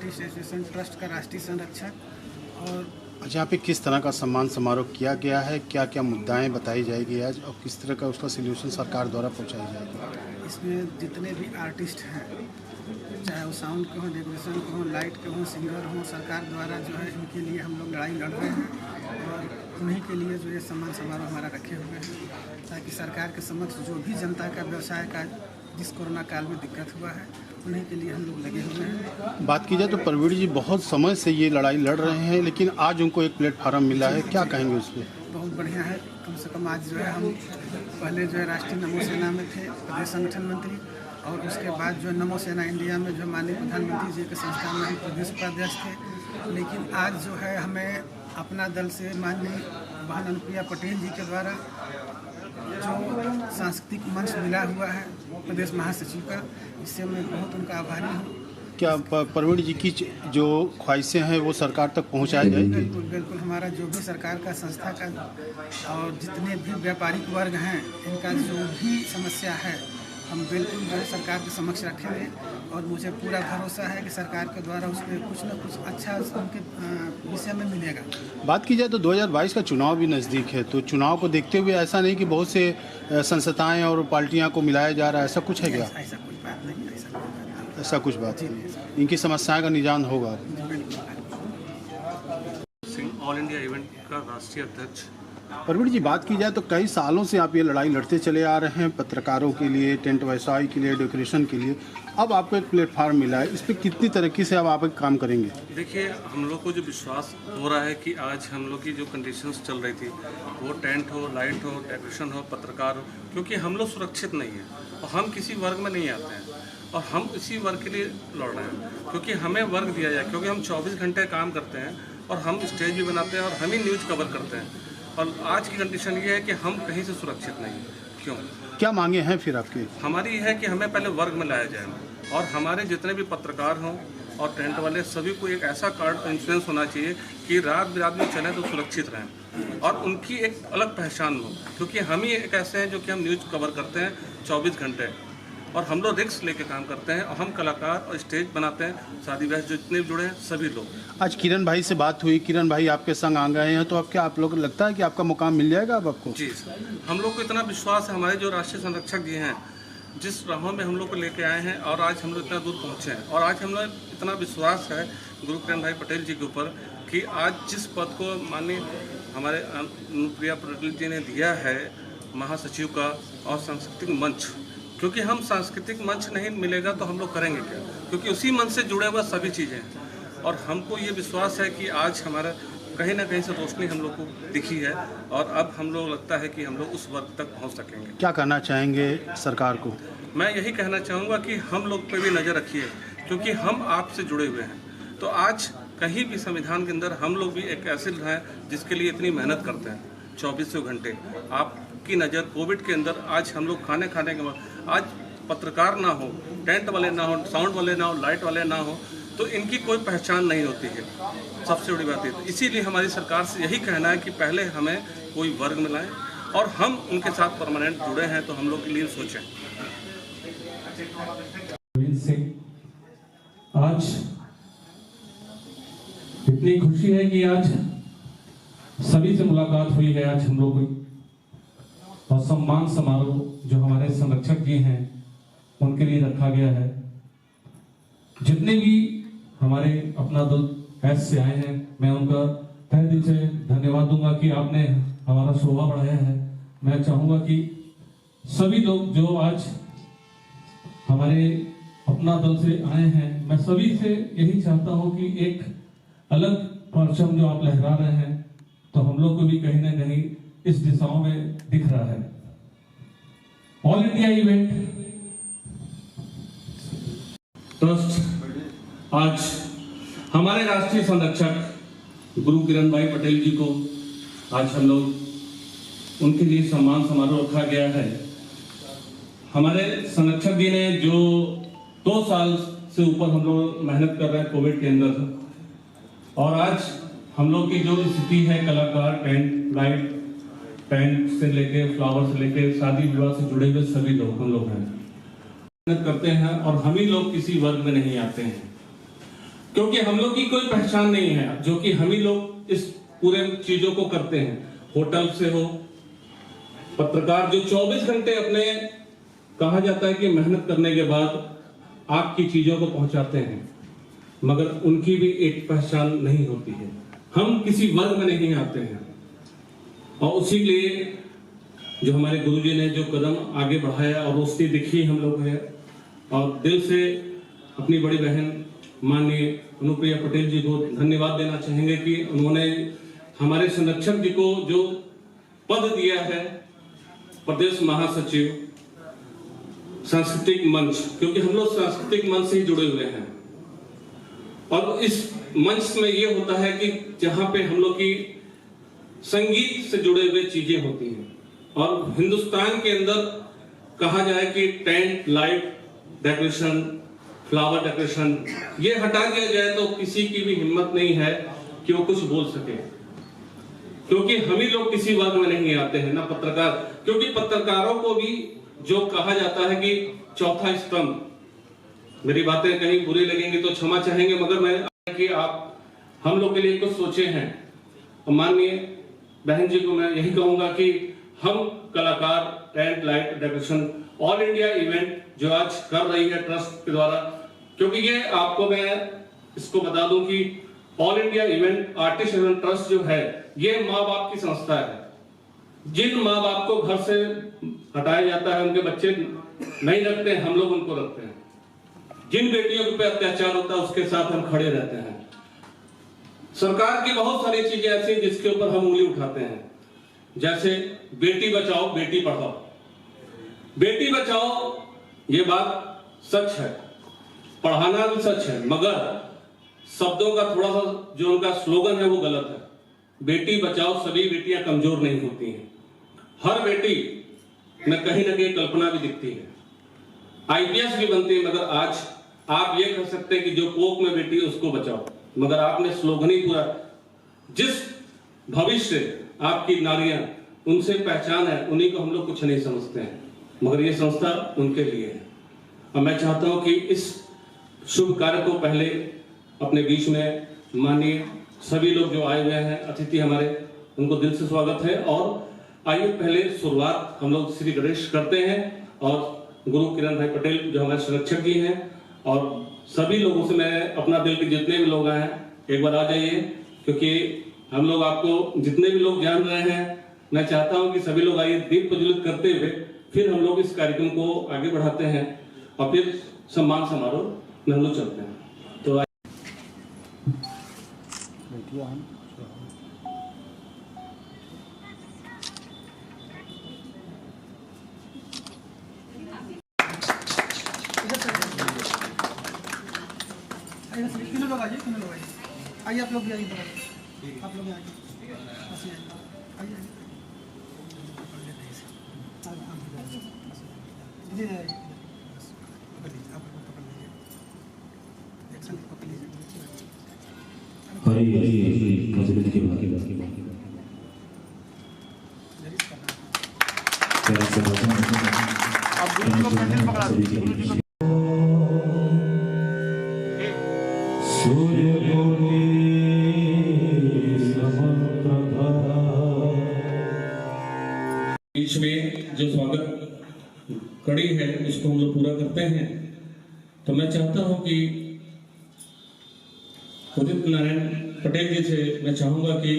Artist association trust का राष्ट्रीय संरक्षक। और अच्छा, यहाँ पे किस तरह का सम्मान समारोह किया गया है, क्या क्या मुद्दाएं बताई जाएगी आज और किस तरह का उसका सल्यूशन सरकार द्वारा पहुँचाई जाएगी? इसमें जितने भी आर्टिस्ट हैं, चाहे वो साउंड के हों, डेकोरेशन के हों, लाइट के हों, सिंगर हों, सरकार द्वारा जो है इनके लिए हम लोग लड़ाई लड़ रहे हैं और उन्हीं के लिए जो ये सम्मान समारोह हमारा रखे हुए हैं, ताकि सरकार के समक्ष जो भी जनता का व्यवसाय का जिस कोरोना काल में दिक्कत हुआ है उन्हीं के लिए हम लोग लगे हुए हैं। बात की जाए तो प्रवीण जी बहुत समय से ये लड़ाई लड़ रहे हैं, लेकिन आज उनको एक प्लेटफार्म मिला है, क्या कहेंगे उस पर? बहुत बढ़िया है। कम से कम आज जो है हम पहले जो है राष्ट्रीय नमो सेना में थे, प्रदेश संगठन मंत्री, और उसके बाद जो नमो सेना इंडिया में जो माननीय प्रधानमंत्री जी के संस्था में हम प्रदेश उपाध्यक्ष थे। लेकिन आज जो है हमें अपना दल से माननीय बहन अनुप्रिया पटेल जी के द्वारा जो सांस्कृतिक मंच मिला हुआ है प्रदेश महासचिव का, इससे मैं बहुत उनका आभारी हूँ। क्या प्रवीण जी की जो ख्वाहिशें हैं वो सरकार तक पहुंचाई जाएगी? बिल्कुल बिल्कुल, हमारा जो भी सरकार का संस्था का और जितने भी व्यापारिक वर्ग हैं, इनका जो भी समस्या है हम बिल्कुल जो है सरकार के समक्ष रखेंगे और मुझे पूरा भरोसा है कि सरकार के द्वारा उसमें कुछ न कुछ अच्छा उनके विषय में मिलेगा। बात की जाए तो 2022 का चुनाव भी नज़दीक है, तो चुनाव को देखते हुए ऐसा नहीं कि बहुत से संस्थाएं और पार्टियां को मिलाया जा रहा है, ऐसा कुछ है क्या? ऐसा कोई बात नहीं, ऐसा कुछ बात नहीं, इनकी समस्याएं का निदान होगा। ऑल इंडिया इवेंट का राष्ट्रीय अध्यक्ष। प्रवीण जी, बात की जाए तो कई सालों से आप ये लड़ाई लड़ते चले आ रहे हैं, पत्रकारों के लिए, टेंट व्यवसाय के लिए, डेकोरेशन के लिए। अब आपको एक प्लेटफार्म मिला है, इस पर कितनी तरक्की से अब आप एक काम करेंगे? देखिए, हम लोग को जो विश्वास हो रहा है कि आज हम लोग की जो कंडीशंस चल रही थी, वो टेंट हो, लाइट हो, डेकोरेशन हो, पत्रकार हो, क्योंकि हम लोग सुरक्षित नहीं हैं और हम किसी वर्ग में नहीं आते हैं और हम इसी वर्ग के लिए लड़ रहे हैं, क्योंकि हमें वर्ग दिया जाए, क्योंकि हम 24 घंटे काम करते हैं और हम स्टेज भी बनाते हैं और हम ही न्यूज़ कवर करते हैं। और आज की कंडीशन ये है कि हम कहीं से सुरक्षित नहीं हैं। क्यों? क्या मांगे हैं फिर आपकी? हमारी है कि हमें पहले वर्ग में लाया जाए और हमारे जितने भी पत्रकार हों और टेंट वाले सभी को एक ऐसा कार्ड इंश्योरेंस होना चाहिए कि रात बिरात में चलें तो सुरक्षित रहें और उनकी एक अलग पहचान हो, क्योंकि हम ही एक ऐसे हैं जो कि हम न्यूज़ कवर करते हैं 24 घंटे और हम लोग रिस्क लेके काम करते हैं और हम कलाकार और स्टेज बनाते हैं, शादी ब्याह जितने भी जुड़े हैं सभी लोग। आज किरण भाई से बात हुई, किरण भाई आपके संग आ गए हैं, तो अब क्या आप लोग लगता है कि आपका मुकाम मिल जाएगा अब आपको? जी सर, हम लोग को इतना विश्वास है, हमारे जो राष्ट्रीय संरक्षक जी हैं जिस राहों में हम लोग को लेके आए हैं और आज हम लोग इतना दूर पहुँचे हैं और आज हम लोग इतना विश्वास है गुरु किरण भाई पटेल जी के ऊपर कि आज जिस पद को माननीय हमारे अनुप्रिया पटेल जी ने दिया है महासचिव का और सांस्कृतिक मंच, क्योंकि हम सांस्कृतिक मंच नहीं मिलेगा तो हम लोग करेंगे क्या, क्योंकि उसी मंच से जुड़े हुआ सभी चीज़ें हैं और हमको ये विश्वास है कि आज हमारा कहीं ना कहीं से रोशनी हम लोग को दिखी है और अब हम लोग लगता है कि हम लोग उस वर्ग तक पहुंच सकेंगे। क्या कहना चाहेंगे सरकार को? मैं यही कहना चाहूँगा कि हम लोग पे भी नज़र रखिए, क्योंकि हम आपसे जुड़े हुए हैं। तो आज कहीं भी संविधान के अंदर हम लोग भी एक ऐसे हैं जिसके लिए इतनी मेहनत करते हैं 24 घंटे। आपकी नज़र कोविड के अंदर आज हम लोग खाने के बाद आज पत्रकार ना हो, टेंट वाले ना हो, साउंड वाले ना हो, लाइट वाले ना हो, तो इनकी कोई पहचान नहीं होती है। सबसे बड़ी बात है, तो इसीलिए हमारी सरकार से यही कहना है कि पहले हमें कोई वर्ग मिलाएं और हम उनके साथ परमानेंट जुड़े हैं तो हम लोग के लिए सोचें। आज इतनी खुशी है कि आज सभी से मुलाकात हुई है आज हम लोग और सम्मान समारोह जो हमारे संरक्षक जी हैं उनके लिए रखा गया है। जितने भी हमारे अपना दल ऐस से आए हैं, मैं उनका तहे दिल से धन्यवाद दूंगा कि आपने हमारा शोभा बढ़ाया है। मैं चाहूंगा कि सभी लोग जो आज हमारे अपना दल से आए हैं, मैं सभी से यही चाहता हूं कि एक अलग परचम जो आप लहरा रहे हैं तो हम लोग को भी कहीं ना कहीं इस दिशाओं में दिख रहा है। ऑल इंडिया इवेंट ट्रस्ट आज हमारे राष्ट्रीय संरक्षक गुरु किरण भाई पटेल जी को आज हम लोग उनके लिए सम्मान समारोह रखा गया है। हमारे संरक्षक जी ने जो 2 साल से ऊपर हम लोग मेहनत कर रहे हैं कोविड के अंदर और आज हम लोग की जो स्थिति है कलाकार, टेंट, लाइट, टेंट से लेके फ्लावर से लेके शादी विवाह से जुड़े हुए सभी लोग हम लोग हैं, मेहनत करते हैं और हम ही लोग किसी वर्ग में नहीं आते हैं। क्योंकि हम लोग की कोई पहचान नहीं है, जो कि हम ही लोग इस पूरे चीजों को करते हैं। होटल से हो, पत्रकार जो 24 घंटे अपने कहा जाता है कि मेहनत करने के बाद आपकी चीजों को पहुंचाते हैं, मगर उनकी भी एक पहचान नहीं होती है। हम किसी वर्ग में नहीं आते हैं, और उसी लिए जो हमारे गुरुजी ने जो कदम आगे बढ़ाया और रोशनी दिखी हम लोग है, और दिल से अपनी बड़ी बहन माननीय अनुप्रिया पटेल जी को धन्यवाद देना चाहेंगे कि उन्होंने हमारे संरक्षक जी को जो पद दिया है प्रदेश महासचिव सांस्कृतिक मंच, क्योंकि हम लोग सांस्कृतिक मंच से ही जुड़े हुए हैं, और इस मंच में ये होता है कि जहां पे हम लोग की संगीत से जुड़े हुए चीजें होती हैं, और हिंदुस्तान के अंदर कहा जाए कि tent, light decoration, flower decoration, ये हटा दिया जाए तो किसी की भी हिम्मत नहीं है कि वो कुछ बोल सके, क्योंकि हम ही लोग किसी वर्ग में नहीं आते हैं, ना पत्रकार, क्योंकि पत्रकारों को भी जो कहा जाता है कि चौथा स्तंभ, मेरी बातें कहीं बुरी लगेंगी तो क्षमा चाहेंगे, मगर मैं कि आप हम लोग के लिए कुछ सोचे हैं। माननीय बहन जी को मैं यही कहूंगा कि हम कलाकार tent, light decoration all India event जो आज कर रही है ट्रस्ट के द्वारा, क्योंकि ये आपको मैं इसको बता दूं कि all India event artist event trust जो है ये माँ बाप की संस्था है। जिन माँ बाप को घर से हटाया जाता है, उनके बच्चे नहीं रखते हैं, हम लोग उनको रखते हैं। जिन बेटियों पे अत्याचार होता है उसके साथ हम खड़े रहते हैं। सरकार की बहुत सारी चीजें ऐसी हैं जिसके ऊपर हम उंगली उठाते हैं, जैसे बेटी बचाओ बेटी पढ़ाओ। बेटी बचाओ ये बात सच है, पढ़ाना भी सच है, मगर शब्दों का थोड़ा सा जो उनका स्लोगन है वो गलत है। बेटी बचाओ, सभी बेटियां कमजोर नहीं होती हैं, हर बेटी में कहीं ना कहीं कल्पना भी दिखती है, आईपीएस भी बनती है, मगर आज आप ये कह सकते हैं कि जो कोख में बेटी है उसको बचाओ, मगर आपने स्लोगन ही पूरा, जिस भविष्य आपकी नारियां उनसे पहचान है उन्हीं को हम लोग कुछ नहीं समझते हैं, मगर ये संस्था उनके लिए है। और मैं चाहता हूं कि इस शुभ कार्य को पहले अपने बीच में माननीय सभी लोग जो आए हुए हैं अतिथि हमारे, उनको दिल से स्वागत है। और आइए पहले शुरुआत हम लोग श्री गणेश करते हैं, और गुरु किरण भाई पटेल जो हमारे संरक्षक जी हैं, और सभी लोगों से मैं अपना दिल के जितने भी लोग आए हैं एक बार आ जाइए, क्योंकि हम लोग आपको जितने भी लोग जान रहे हैं, मैं चाहता हूं कि सभी लोग आइए, दीप प्रज्वलित करते हुए फिर हम लोग इस कार्यक्रम को आगे बढ़ाते हैं, और फिर सम्मान समारोह में हम लोग चलते हैं। तो तीनों लोग आइए, तीनों लोग आइए, आइए आप लोग भी आइए, आप लोग भी आइए, बीच में जो स्वागत कड़ी है उसको हम लोग पूरा करते हैं। तो मैं चाहता हूं कि उदित नारायण पटेल जी से मैं चाहूंगा कि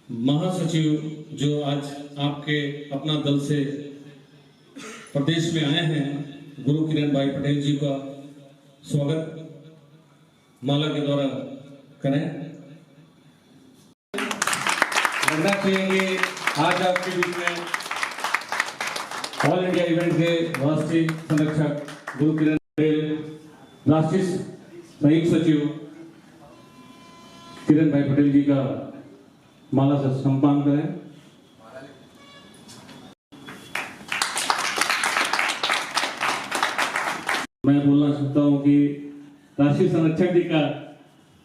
महासचिव जो आज आपके अपना दल से प्रदेश में आए हैं, गुरु किरण भाई पटेल जी का स्वागत माला के द्वारा करें। लगना चाहिए कि आज आपके बीच में ऑल इंडिया इवेंट के राष्ट्रीय संरक्षक गुरु किरण पटेल, राष्ट्रीय संयुक्त सचिव किरण भाई पटेल जी का माला से सम्मान करें। मैं बोलना चाहता हूं कि राष्ट्रीय संरक्षक जी का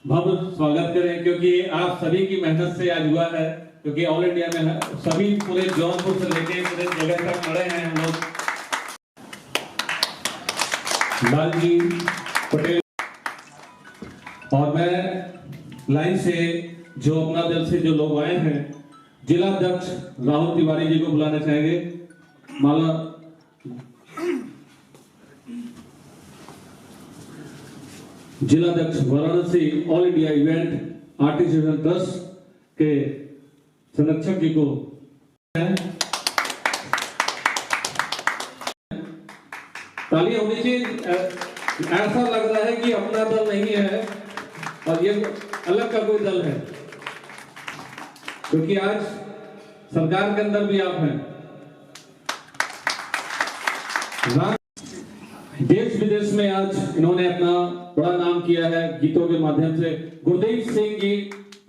भव्य स्वागत करें, क्योंकि आप सभी की मेहनत से आज हुआ है, क्योंकि ऑल इंडिया में सभी पूरे जौनपुर से लेके पूरे जगह तक खड़े हैं हम लोग। लालजी पटेल और मैं लाइन से जो अपना दल से जो लोग आए हैं, जिला अध्यक्ष राहुल तिवारी जी को बुलाना चाहेंगे। माला जिला अध्यक्ष Varanasi all India event artist trust के संरक्षक जी को तालियां होनी चाहिए। ऐसा लग रहा है कि अपना दल नहीं है और ये अलग का कोई दल है, क्योंकि आज सरकार के अंदर भी आप हैं। देश विदेश में आज इन्होंने अपना बड़ा नाम किया है गीतों के माध्यम से। गुरदेव सिंह जी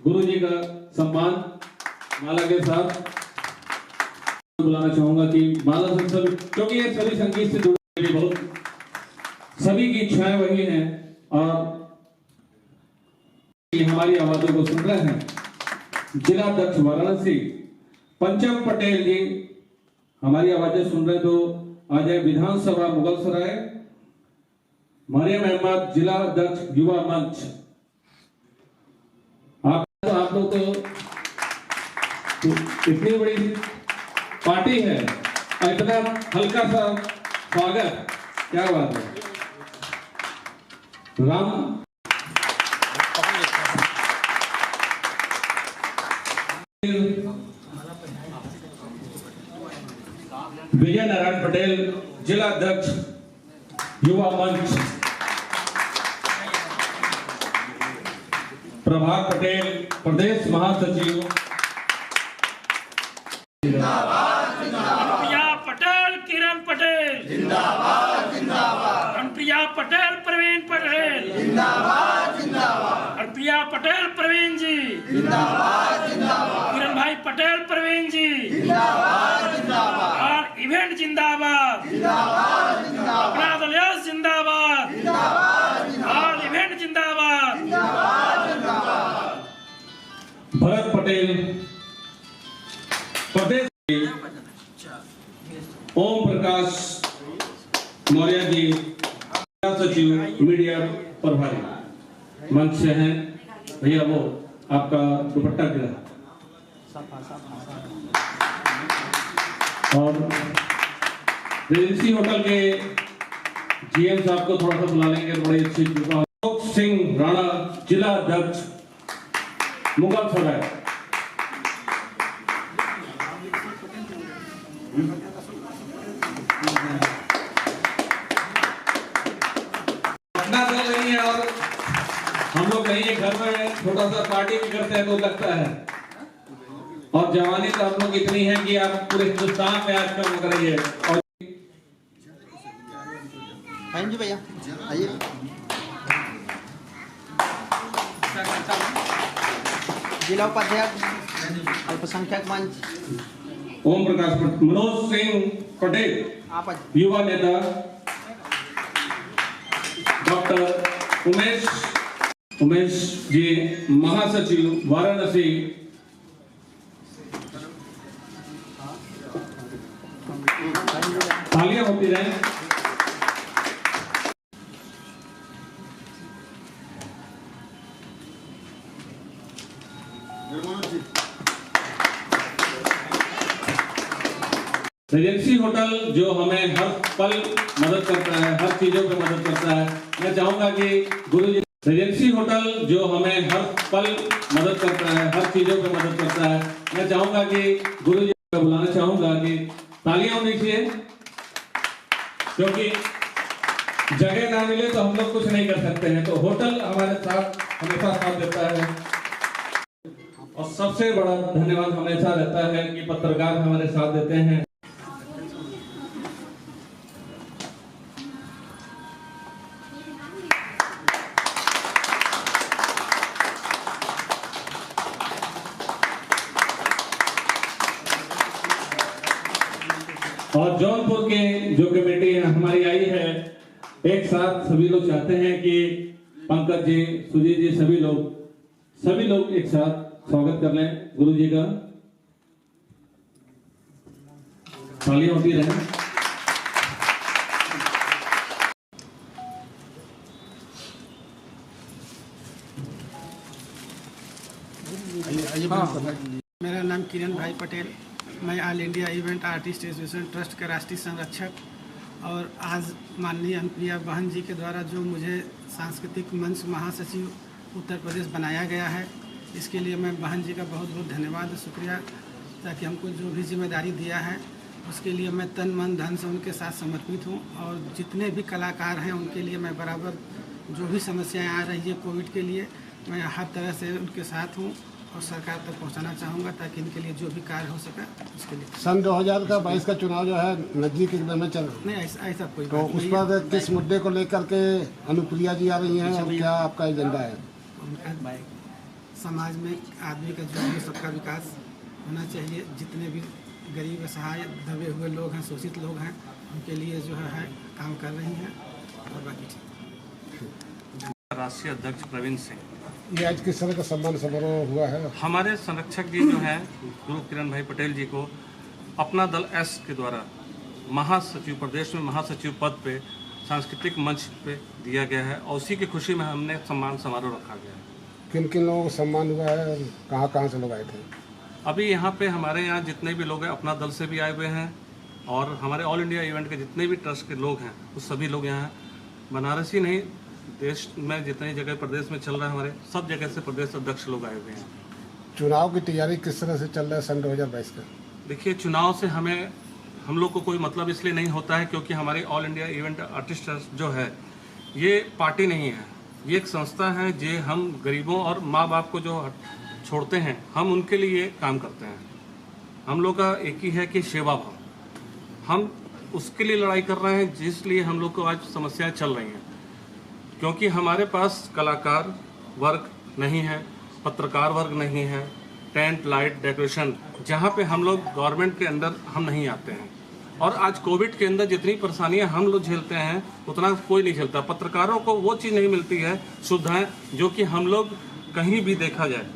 गुरु जी का सम्मान माला के साथ बुलाना चाहूंगा कि माला से सभी, क्योंकि ये सभी संगीत से जुड़े बहुत सभी की इच्छाएं वही हैं और हमारी आवाजों को सुन रहे हैं। जिला अध्यक्ष वाराणसी पंचम पटेल जी हमारी आवाजें सुन रहे तो आ जाए। विधानसभा मुगलसराय मरियम अहमद जिला अध्यक्ष युवा मंच। आप लोग तो इतनी बड़ी पार्टी है और इतना हल्का सा स्वागत, क्या बात है। राम विजय नारायण पटेल जिला अध्यक्ष युवा मंच। प्रभात पटेल प्रदेश महासचिव। प्रिया पटेल किरण पटेल जिंदाबाद जिंदाबाद। प्रिया पटेल प्रवीण पटेल जिंदाबाद जिंदाबाद। प्रिया पटेल प्रवीण जी जिंदाबाद जिंदाबाद। किरण भाई पटेल प्रवीण जी जिंदाबाद जिंदाबाद। और इवेंट जिंदाबाद जिंदाबाद जिंदाबाद। अपना दल जिंदाबाद जिंदाबाद जिंदाबाद। और इवेंट जिंदाबाद जिंदाबाद जिंदाबाद। भरत पटेल प्रदेश ओम प्रकाश मौर्य जी सचिव मीडिया प्रभारी मंच से हैं। भैया वो आपका दुपट्टा गिरा और रेजेंसी होटल के जीएम साहब को थोड़ा सा बुला लेंगे, बड़ी अच्छी अशोक सिंह राणा जिला अध्यक्ष मुगलसराय। अपना दल नहीं है और हम लोग कहीं घर में छोटा सा पार्टी भी करते हैं तो लगता है, और जवानी तो हम लोग इतनी है कि आप पूरे हिंदुस्तान में आज काम कर रही है। और जी भैया आइए। जिला उपाध्यक्ष अल्पसंख्यक मंच ओम प्रकाश पटेल, मनोज सिंह पटेल युवा नेता, डॉक्टर उमेश जी महासचिव वाराणसी। तालियां होती रहे। रेजेंसी होटल जो हमें हर पल मदद करता है, हर चीजों पे मदद करता है। मैं चाहूंगा कि गुरुजी रेजेंसी होटल जो हमें हर पल मदद करता है, हर चीजों पे मदद करता है। मैं चाहूंगा कि गुरुजी को बुलाना चाहूंगा कि तालियां होनी चाहिए, क्योंकि जगह ना मिले तो हम लोग कुछ नहीं कर सकते हैं। तो होटल हमारे साथ हमेशा साथ देता है और सबसे बड़ा धन्यवाद हमेशा रहता है कि पत्रकार हमारे साथ देते हैं। और जौनपुर के जो कमेटी हमारी आई है, एक साथ सभी लोग चाहते हैं कि पंकज जी, सुजीत जी, सभी लोग एक साथ स्वागत कर लें गुरु जी का। तालियां होती रहे। मेरा नाम किरण भाई पटेल, मैं all India event artist association trust का राष्ट्रीय संरक्षक। और आज माननीय अनुप्रिया बहन जी के द्वारा जो मुझे सांस्कृतिक मंच महासचिव उत्तर प्रदेश बनाया गया है, इसके लिए मैं बहन जी का बहुत बहुत धन्यवाद शुक्रिया, ताकि हमको जो भी जिम्मेदारी दिया है उसके लिए मैं तन मन धन से उनके साथ समर्पित हूँ। और जितने भी कलाकार हैं उनके लिए मैं बराबर जो भी समस्याएं आ रही है कोविड के लिए, मैं हर तरह से उनके साथ हूँ और सरकार तक पहुंचाना चाहूँगा, ताकि इनके लिए जो भी कार्य हो सके उसके लिए। सन 2022 का चुनाव जो है नजदीक एकदम में चल रहा है, नहीं ऐसा कोई तो बात उस नहीं पर किस मुद्दे को लेकर के अनुप्रिया जी आ रही हैं और क्या आपका एजेंडा है? उनका समाज में आदमी का जो है सबका विकास होना चाहिए। जितने भी गरीब असहाय दबे हुए लोग हैं, शोषित लोग हैं, उनके लिए जो है काम कर रही हैं। और बाकी राष्ट्रीय अध्यक्ष प्रवीण सिंह, ये आज किस तरह का सम्मान समारोह हुआ है? हमारे संरक्षक जी जो हैं गुरु किरण भाई पटेल जी को अपना दल एस के द्वारा महासचिव, प्रदेश में महासचिव पद पे सांस्कृतिक मंच पे दिया गया है, और उसी की खुशी में हमने सम्मान समारोह रखा गया है। किन किन लोगों को सम्मान हुआ है, कहाँ से लोग आए थे? अभी यहाँ पे हमारे यहाँ जितने भी लोग हैं अपना दल से भी आए हुए हैं, और हमारे ऑल इंडिया इवेंट के जितने भी ट्रस्ट के लोग हैं वो सभी लोग यहाँ हैं। बनारस ही नहीं, देश में जितनी जगह प्रदेश में चल रहा है हमारे सब जगह से प्रदेश अध्यक्ष लोग आए हुए हैं। चुनाव की तैयारी किस तरह से चल रहा है सन 2022 का? देखिए, चुनाव से हम लोग को कोई मतलब इसलिए नहीं होता है क्योंकि हमारी all India event artist trust जो है ये पार्टी नहीं है, ये एक संस्था है जो हम गरीबों और माँ बाप को जो छोड़ते हैं हम उनके लिए काम करते हैं। हम लोग का एक ही है कि सेवा भाव, हम उसके लिए लड़ाई कर रहे हैं जिसलिए हम लोग को आज समस्याएं चल रही हैं। क्योंकि हमारे पास कलाकार वर्ग नहीं है, पत्रकार वर्ग नहीं है, टेंट लाइट डेकोरेशन जहाँ पे हम लोग गवर्नमेंट के अंदर हम नहीं आते हैं। और आज कोविड के अंदर जितनी परेशानियां हम लोग झेलते हैं उतना कोई नहीं झेलता। पत्रकारों को वो चीज़ नहीं मिलती है सुविधाएं जो कि हम लोग कहीं भी देखा जाए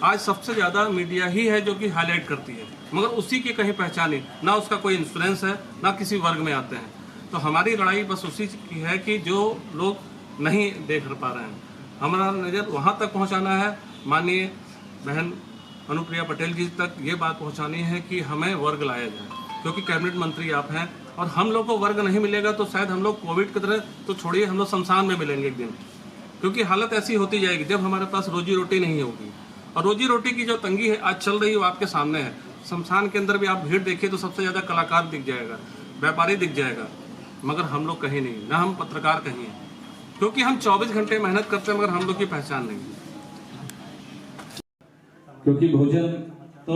आज सबसे ज़्यादा मीडिया ही है जो कि हाईलाइट करती है, मगर उसी की कहीं पहचान नहीं, ना उसका कोई इंश्योरेंस है ना किसी वर्ग में आते हैं। तो हमारी लड़ाई बस उसी की है कि जो लोग नहीं देख पा रहे हैं, हमारा नज़र वहाँ तक पहुँचाना है। माननीय बहन अनुप्रिया पटेल जी तक ये बात पहुँचानी है कि हमें वर्ग लाया जाए, क्योंकि कैबिनेट मंत्री आप हैं और हम लोग को वर्ग नहीं मिलेगा तो शायद हम लोग कोविड की तरह तो छोड़िए, हम लोग शमशान में मिलेंगे एक दिन। क्योंकि हालत ऐसी होती जाएगी जब हमारे पास रोजी रोटी नहीं होगी, और रोजी रोटी की जो तंगी है आज चल रही है वो आपके सामने है। शमशान के अंदर भी आप भीड़ देखिए तो सबसे ज़्यादा कलाकार दिख जाएगा, व्यापारी दिख जाएगा, मगर हम लोग कहीं नहीं, ना हम पत्रकार कहीं हैं, क्योंकि हम 24 घंटे मेहनत करते हैं मगर हम लोग की पहचान नहीं है। क्योंकि भोजन तो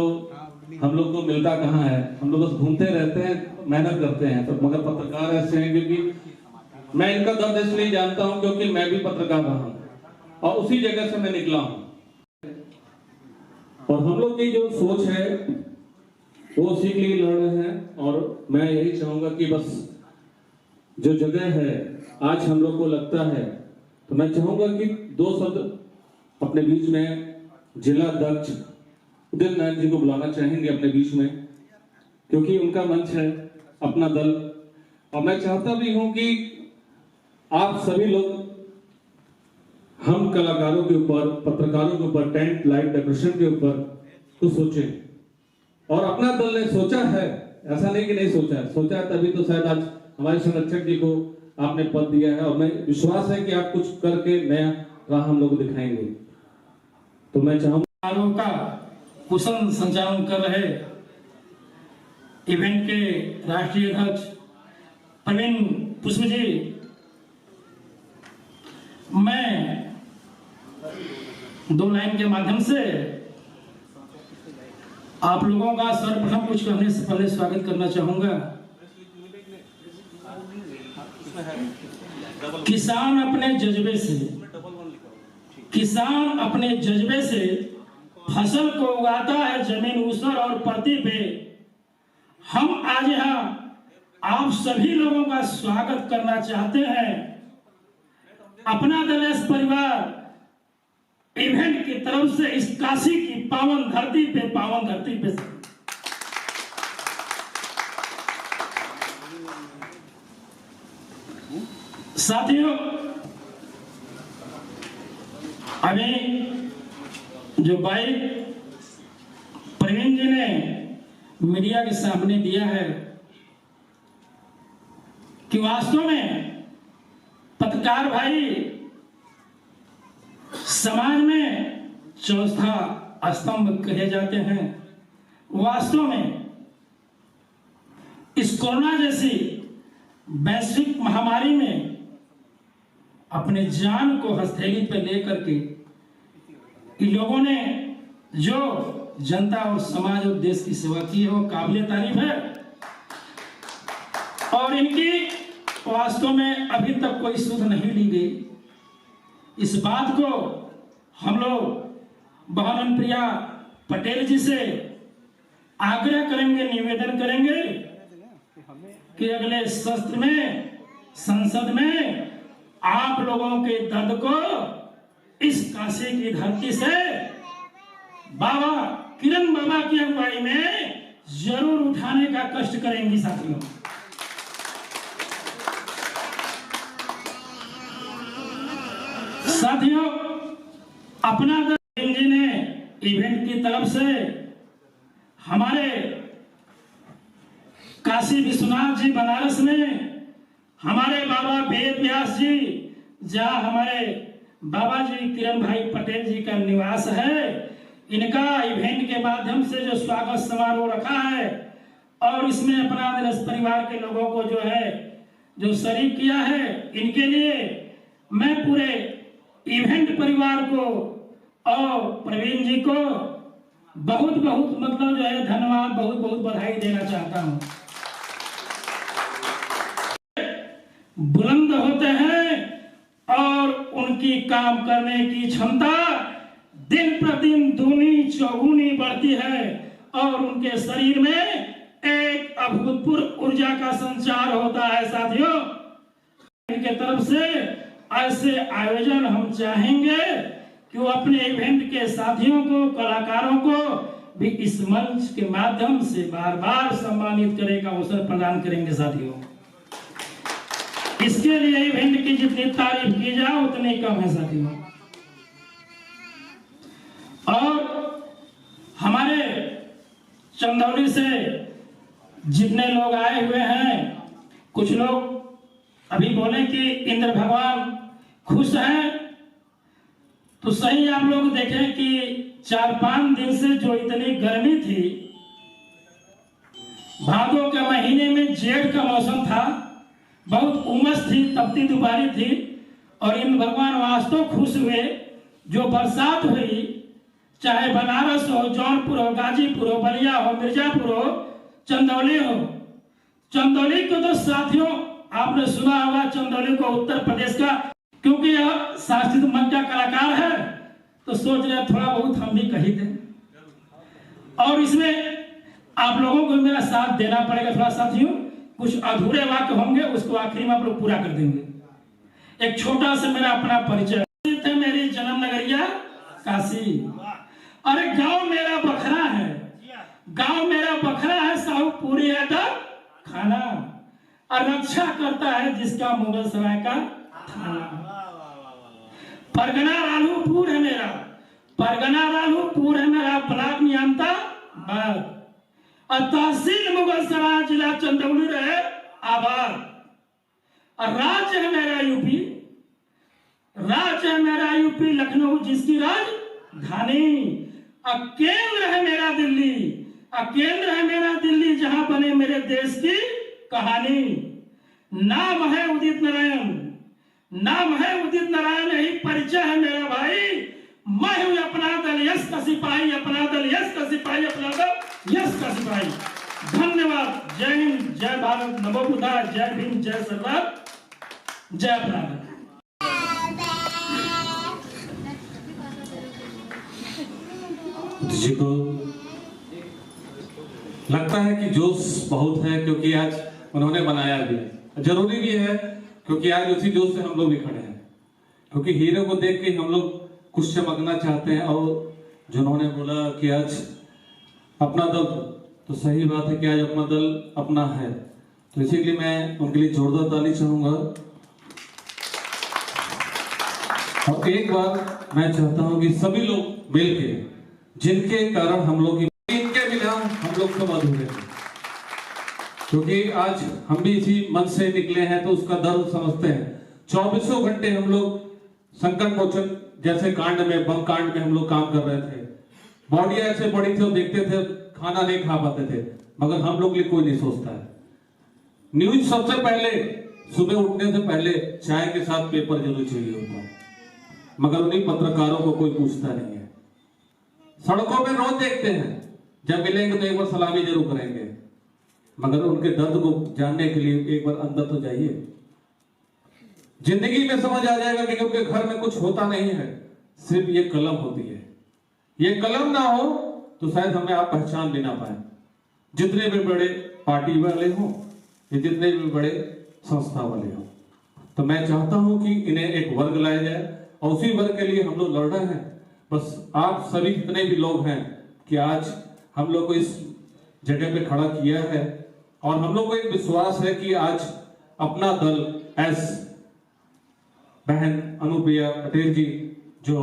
हम लोग को मिलता कहाँ है, हम लोग बस घूमते रहते हैं, मेहनत करते हैं। तो मगर पत्रकार ऐसे हैं, क्योंकि मैं इनका दर्द इसलिए जानता हूं क्योंकि मैं भी पत्रकार रहा हूं और उसी जगह से मैं निकला हूं। और हम लोग की जो सोच है वो उसी के लिए लड़ रहे हैं। और मैं यही चाहूंगा कि बस जो जगह है आज हम लोग को लगता है, तो मैं चाहूंगा कि 2 शब्द अपने बीच में जिला अध्यक्ष उदित नारायण जी को बुलाना चाहेंगे अपने बीच में, क्योंकि उनका मंच है, अपना दल। और मैं चाहता भी हूं कि आप सभी लोग हम कलाकारों के ऊपर, पत्रकारों के ऊपर, टेंट लाइट डेकोरेशन के ऊपर कुछ सोचें। और अपना दल ने सोचा है, ऐसा नहीं कि नहीं सोचा है, सोचा है तभी तो शायद आज हमारे संरक्षक जी को आपने पद दिया है। और मैं विश्वास है कि आप कुछ करके नया राह हम लोग दिखाएंगे। तो मैं चाहूंगा का कुशल संचालन कर रहे इवेंट के राष्ट्रीय अध्यक्ष प्रवीण पुष्प जी, मैं 2 लाइन के माध्यम से आप लोगों का सर्वप्रथम कुछ कहने से पहले स्वागत करना चाहूंगा। किसान अपने जज्बे से फसल को उगाता है जमीन ऊसर और परती पे। हम आज यहाँ आप सभी लोगों का स्वागत करना चाहते हैं अपना दल एस परिवार इवेंट की तरफ से इस काशी की पावन धरती पे साथियों, अभी जो बाइक प्रवीण जी ने मीडिया के सामने दिया है कि वास्तव में पत्रकार भाई समाज में चौथा स्तंभ कहे जाते हैं। वास्तव में इस कोरोना जैसी वैश्विक महामारी में अपने जान को हथेली पर लेकर के इन लोगों ने जो जनता और समाज और देश की सेवा की है वो काबिल तारीफ है। और इनकी वास्तव में अभी तक कोई सुध नहीं ली गई। इस बात को हम लोग बहन अनुप्रिया पटेल जी से आग्रह करेंगे, निवेदन करेंगे कि अगले सत्र में संसद में आप लोगों के दर्द को इस काशी की धरती से बाबा किरण बाबा की अगुवाई में जरूर उठाने का कष्ट करेंगी साथियों। साथियों, अपना दल जी ने इवेंट की तरफ से हमारे काशी विश्वनाथ जी बनारस में हमारे बाबा वेद व्यास जी, जहाँ हमारे बाबा जी किरण भाई पटेल जी का निवास है, इनका इवेंट के माध्यम से जो स्वागत समारोह रखा है और इसमें अपना दिलस परिवार के लोगों को जो है जो शरीक किया है, इनके लिए मैं पूरे इवेंट परिवार को और प्रवीण जी को बहुत बहुत मतलब जो है धन्यवाद, बहुत बहुत बधाई देना चाहता हूं। बुलंद होते हैं और उनकी काम करने की क्षमता दिन प्रतिदिन दूनी चौगुनी बढ़ती है और उनके शरीर में एक अभूतपूर्व ऊर्जा का संचार होता है। साथियों, इनके तरफ से ऐसे आयोजन हम चाहेंगे कि वो अपने इवेंट के साथियों को, कलाकारों को भी इस मंच के माध्यम से बार बार सम्मानित करने का अवसर प्रदान करेंगे। साथियों, इसके लिए इवेंट की जितनी तारीफ की जाए उतनी कम है। साथियों, और हमारे चंदौली से जितने लोग आए हुए हैं, कुछ लोग अभी बोले कि इंद्र भगवान खुश हैं, तो सही आप लोग देखें कि 4-5 दिन से जो इतनी गर्मी थी, भादों के महीने में जेठ का मौसम था, बहुत उमस थी, तपती दुपारी थी, और इंद्र भगवान वास्तव खुश हुए। जो बरसात हुई, चाहे बनारस हो, जौनपुर हो, गाजीपुर हो, बलिया हो, मिर्जापुर हो, चंदौली हो, चंदौली को तो साथियों आपने सुना होगा, चंदौली को उत्तर प्रदेश का, क्योंकि यह शास्त्रीय मंच का कलाकार है तो सोच रहे थोड़ा बहुत हम भी कही दें, और इसमें आप लोगों को मेरा साथ देना पड़ेगा थोड़ा। साथियों, कुछ अधूरे वाक्य होंगे, उसको आखिरी में आप लोग पूरा कर देंगे। एक छोटा सा मेरा अपना परिचय है। मेरी जन्म नगरिया काशी। अरे गांव मेरा बखरा है, गांव मेरा बखरा है, साहू पूरी है खाना, और रक्षा करता है जिसका मुगल सराय का थाना। परगना रालूपुर है मेरा, परगना रालूपुर है मेरा, ब्लॉक नियंता और तहसील मुगल सराय, जिला चंदौली रहे आबाद। और राज्य है मेरा यूपी, राज्य है मेरा यूपी लखनऊ जिसकी राजधानी। और केंद्र है मेरा दिल्ली, और केंद्र है मेरा दिल्ली जहां बने मेरे देश की कहानी। नाम है उदित नारायण, नाम है उदित नारायण, यही परिचय है मेरा भाई। मैं हूं अपना दल यश का सिपाही, अपना दल यश का सिपाही, अपना दल यश का सिपाही। धन्यवाद। जय हिंद, जय भारत, नमो बुद्धाय, जय भीम, जय सरदार, जय अपना दल। जी को लगता है कि जोश बहुत है, क्योंकि आज उन्होंने बनाया भी है, जरूरी भी है, क्योंकि आज उसी जोश से हम लोग भी खड़े हैं, क्योंकि हीरो को देख के हम लोग कुछ चमकना चाहते हैं। और जिन्होंने बोला कि आज अपना दल, तो सही बात है कि आज अपना दल अपना है, तो इसीलिए मैं उनके लिए जोरदार ताली चाहूंगा। और एक बार मैं चाहता हूं कि सभी लोग मिलकर, जिनके कारण हम लोग इनके लोग सब अधूरे थे, क्योंकि आज हम भी इसी मन से निकले हैं तो उसका दर्द समझते हैं। 24 घंटे हम लोग संकट मोचन जैसे कांड में, बम कांड में हम लोग काम कर रहे थे। बॉडी ऐसे पड़ी थी और देखते थे, खाना नहीं खा पाते थे, मगर हम लोग लिए कोई नहीं सोचता है। न्यूज सबसे पहले सुबह उठने से पहले चाय के साथ पेपर जरूर चाहिए होता है, मगर उन्हीं पत्रकारों को कोई पूछता नहीं है। सड़कों पे रोज देखते हैं, जब मिलेंगे तो एक बार सलामी जरूर करेंगे, मगर उनके दर्द को जानने के लिए एक बार अंदर तो जाइए। जिंदगी में समझ आ जाएगा कि उनके घर में कुछ होता नहीं है, सिर्फ ये कलम होती है। ये कलम ना हो तो शायद हमें आप पहचान भी ना पाए। जितने भी बड़े पार्टी वाले हो या जितने भी बड़े संस्था वाले हो, तो मैं चाहता हूं कि इन्हें एक वर्ग लाया जाए और उसी वर्ग के लिए हम लोग लड़ रहे हैं। बस आप सभी जितने भी लोग हैं कि आज हम लोग को इस जगह पे खड़ा किया है, और हम लोग को एक विश्वास है कि आज अपना दल एस बहन अनुप्रिया पटेल जी, जो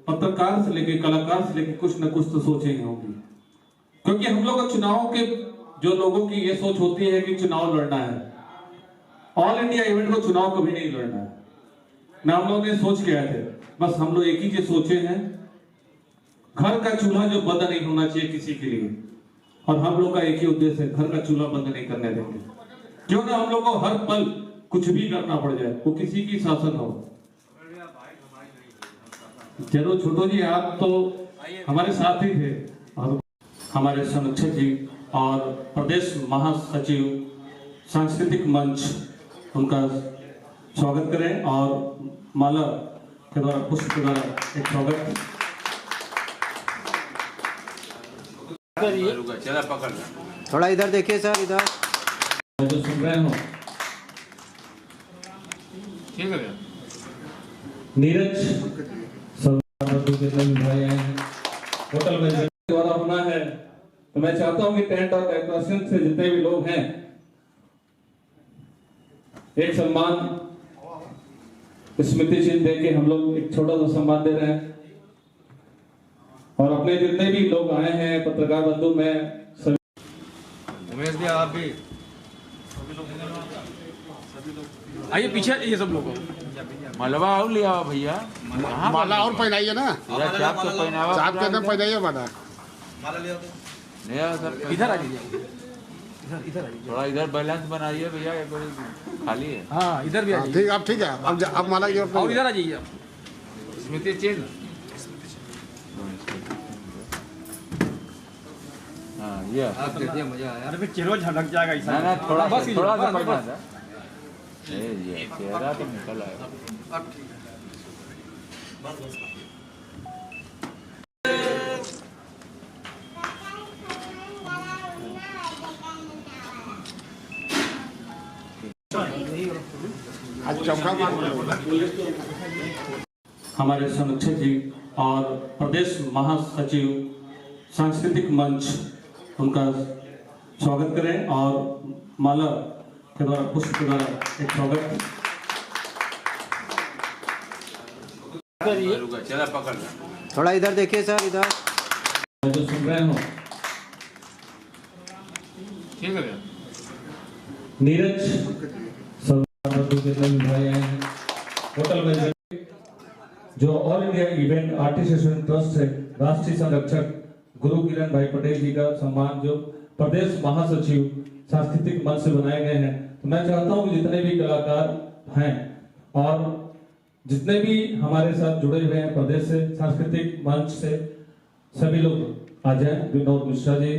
पत्रकार से लेके कलाकार से लेके कुछ न कुछ तो सोचे ही होंगी, क्योंकि हम लोग चुनाव के जो लोगों की ये सोच होती है कि चुनाव लड़ना है, ऑल इंडिया इवेंट को चुनाव कभी नहीं लड़ना है ना। हम लोग ने सोच के आए थे, बस हम लोग एक ही चीज सोचे हैं, घर का चूल्हा जो बंद नहीं होना चाहिए किसी के लिए, और हम लोग का एक ही उद्देश्य है, घर का चूल्हा बंद नहीं करने देंगे। क्यों ना हम लोग को हर पल कुछ भी करना पड़ जाए, वो किसी की शासन हो। जरूर छोटो जी, आप तो हमारे साथ ही थे, और हमारे संरक्षक जी और प्रदेश महासचिव सांस्कृतिक मंच, उनका स्वागत करें और माला के द्वारा, पुष्प के द्वारा एक स्वागत। थोड़ा इधर देखिए सर, इधर जो सुन रहे हो, नीरज भाई हैं, होटल में द्वारा होना है, तो मैं चाहता हूं कि टेंट और डेकोरेशन से जितने भी लोग हैं एक सम्मान स्मृति चिन्ह देके हम लोग एक छोटा सा सम्मान दे रहे हैं। और अपने जितने भी लोग आए हैं पत्रकार बंधु, मैं सभी उमेश जी आप भी आइए पीछे, ये सब लोग मलबा और लिया भैया, माला और पहनाइए ना, चाप तो पहनावा, चाप के अंदर पहनाइए माला। इधर आ जाइए, इधर थोड़ा इधर बैलेंस बनाइए भैया, एक बार खाली है। हाँ इधर भी आ जाइए, ठीक, अब ठीक है, अब माला की और इधर आ जाइए आप। स्मृति चिन्ह, हाँ ये मजा आया। अरे चेहरा झलक जाएगा ऐसा। ना थोड़ा बस थोड़ा सा पहना था, ये चेहरा तो निकल आएगा। आज चौका हमारे संरक्षक जी और प्रदेश महासचिव सांस्कृतिक मंच, उनका स्वागत करें और माला के द्वारा, पुष्प के द्वारा एक स्वागत। चला पकड़, थोड़ा इधर देखिए सर, इधर जो सुन रहे हो, नीरज भाई हैं, होटल में जो all India event artist association trust है, राष्ट्रीय संरक्षक गुरु किरण भाई पटेल जी का सम्मान जो प्रदेश महासचिव सांस्कृतिक मंच से बनाए गए हैं। तो मैं चाहता हूं कि जितने भी कलाकार हैं और जितने भी हमारे साथ जुड़े हुए हैं प्रदेश से, सांस्कृतिक मंच से, सभी लोग आ जाए। विनोद मिश्रा जी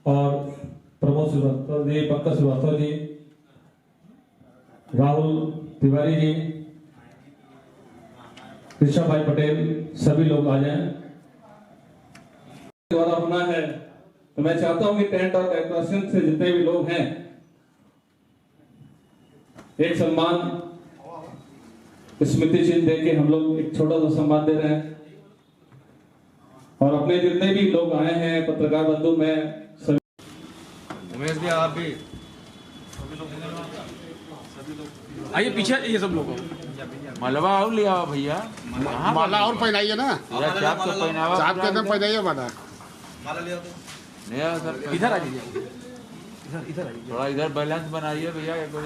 और प्रमोद श्रीवास्तव जी, पंकज श्रीवास्तव जी, राहुल तिवारी जी, ऋषभ भाई पटेल, सभी लोग आ जाएं। द्वारा होना है, तो मैं चाहता हूं कि टेंट और डेकोरेशन से जितने भी लोग हैं एक सम्मान स्मृति चिन्ह देके हम लोग एक छोटा सा सम्मान दे रहे हैं। और अपने जितने भी लोग आए हैं पत्रकार बंधु, मैं सभी उमेश जी आप भी आइए पीछे, ये सब लोग मलबा और लिया भैया, माला और पहनाइए ना, चाप तो पहनावा, चाप के अंदर पहनाइए माला। नहीं आ सकता। इधर आ जाइए, इधर आ जाइए। थोड़ा इधर बैलेंस बनाइए भैया, एक बार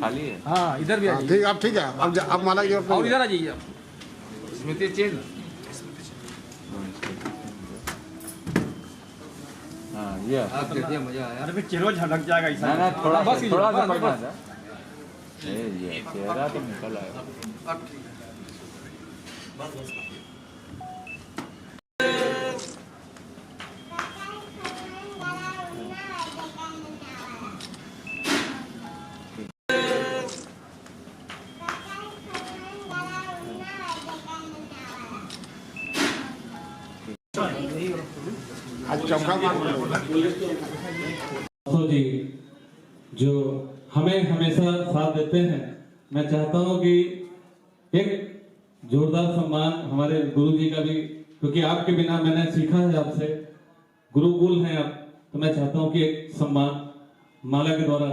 खाली है। हाँ इधर भी आ जाइए। ठीक, अब ठीक है, अब माला की और इधर आ जाइए आप। स्मृति चिन्ह। हाँ ये आप देखिए मजा आया। अरे चेहरा झलक जाएगा ऐसा। ना थोड़ा बस थोड़ा सा बस, पकड़ना बस। था। ये चेहरा तो निकल आया। आज चौका जी जो हमें हमेशा साथ देते हैं, मैं चाहता हूं कि एक जोरदार सम्मान हमारे गुरु जी का भी, क्योंकि आपके बिना मैंने सीखा है आपसे, गुरुकुल हैं आप, तो मैं चाहता हूं कि एक सम्मान माला के द्वारा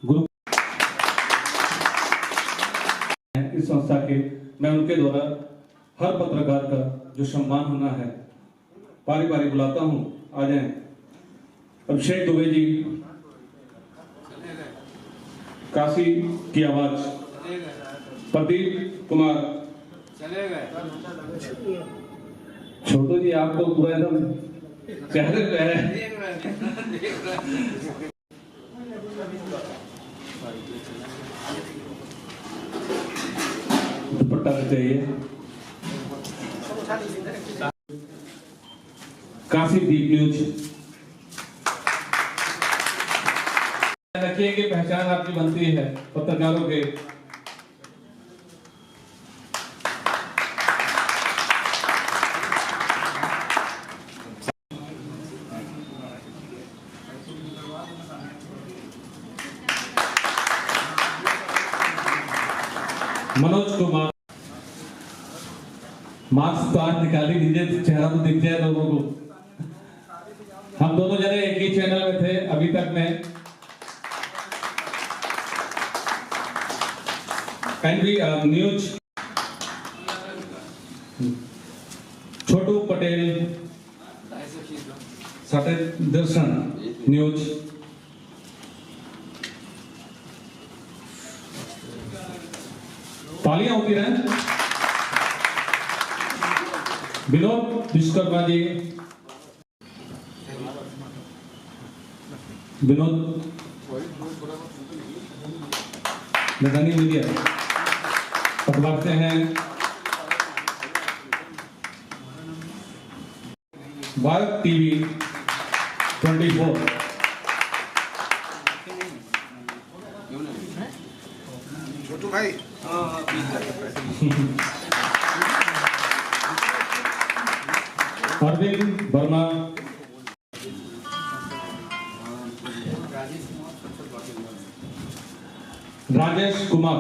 गुरु इस संस्था के, मैं उनके द्वारा हर पत्रकार का जो सम्मान होना है बारी बारी बुलाता हूं, आ जाएं। अभिषेक दुबे जी, काशी की आवाज, प्रदीप कुमार, छोटू जी आपको पूरा एकदम चेहरे पे है। दुपट्टा चाहिए। काशी दीप न्यूज रखिए कि पहचान आपकी बनती है पत्रकारों के। मनोज कुमार, मास्क तो आज निकाल ही दीजिए, चेहरा तो दिख जाए लोगों को। हम दोनों जने एक ही चैनल में थे अभी तक में। न्यूज छोटू पटेल, सटेज दर्शन न्यूज, तालियां होती रहें। विनोद विश्वकर्मा जी, विनोद मैदानी मीडिया अखबार से हैं। भारत टीवी 24, छोटू भाई अरविंद वर्मा, राजेश कुमार,